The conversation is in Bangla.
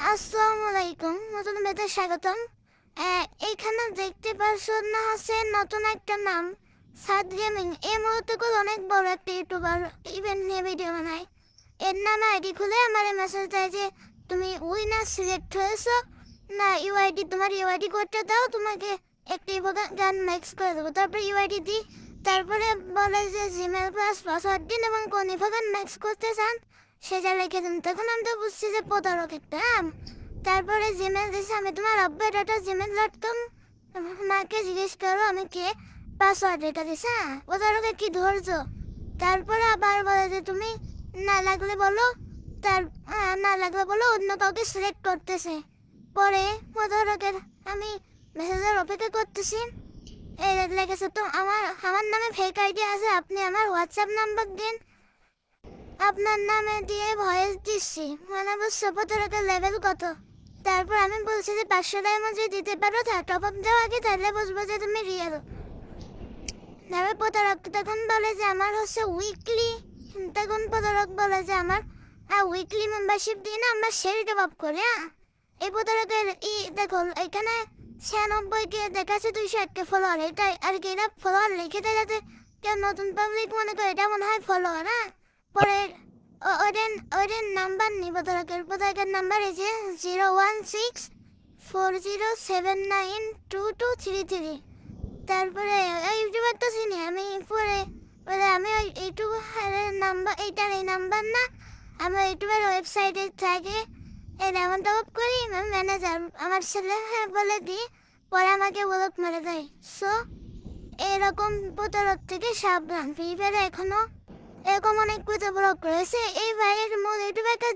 আসসালামু আলাইকুম, নতুন বেতে স্বাগতম। এইখানে দেখতে পাচ্ছ না হচ্ছে নতুন একটা নাম, সাদ গেমিং। এই মুহূর্তে অনেক বড় একটা ইউটিউবার, ইভেন্ট নিয়ে ভিডিও বানায়। এর নামে আইডি খুলে আমার মেসেজ দেয় যে তুমি উইনার সিলেক্ট হয়েছো না, ইউআইডি তোমার ইউআইডি কোডটা দাও, তোমাকে একটি গান ম্যাক্স করে দেবো। তারপরে ইউআইডি দিই, তারপরে বলে যে জিমেল প্লাস পাসওয়ার্ড দিন এবং কোন ইভোগান ম্যাক্স করতে চান সেটা লিখে দিন। তখন আমি তো বুঝছি যে প্রতারক একটা। তারপরে জিমেল দিয়েছে, আমি তোমার আপডেট gmail.com, মাকে জিজ্ঞেস করো আমি কে, পাসওয়ার্ড এটা দিছে। প্রতারকের কি ধৈর্য। তারপরে আবার বলে যে তুমি না লাগলে বলো, তার না লাগলে বলো অন্য কাউকে সিলেক্ট করতেছে। পরে প্রতারকের আমি মেসেজের অপেক্ষা করতেছি। এই লেগেছে তো আমার আমার নামে ফেক আইডি আছে, আপনি আমার হোয়াটসঅ্যাপ নাম্বার দিন। আপনার নামে দিয়ে ভয়েস দিচ্ছি, মানে বুঝছো প্রতারকের লেভেল কত। তারপর আমি বলছি যে 500 ডায়মন্ড যদি দিতে পারো টপ আপ দাও আগে, তাহলে বুঝবো যে তুমি রিয়েল। তারপর প্রতারক তখন বলে যে আমার হচ্ছে উইকলি, তখন প্রতারক বলে যে আমার উইকলি মেম্বারশিপ দিয়ে না আমরা শেয়ার টপ আপ করি। এই প্রতারকের দেখো এখানে 96কে দেখাচ্ছে 201কে ফলোয়ার, এটাই আর কি। এরা ফলোয়ার লিখে দেয় যাতে কেউ নতুন পাবলিক মনে করে এটা মনে হয় ফলোয়ার। পরে ওদের নাম্বার নিব, প্রতারকের নাম্বার এই যে 01640792233। তারপরে ইউটিউবার তো চিনি আমি। পরে বলে আমি ওই ইউটিউবের নাম্বার, এইটার এই নাম্বার না, আমি ইউটিউবের ওয়েবসাইটে থাকে এই ডায়মন্ড টপ করি, আমি ম্যানেজার আমার ছেলে বলে দিই, পরে আমাকে ব্লক মেরে দেয়। সো এরকম প্রতারক থেকে সাবধান। ফ্রি ফায়ারে এখনো এরকম অনেক কিছু ব্লক রয়েছে। এই ভাইয়ের মূল ইউটিউব একটা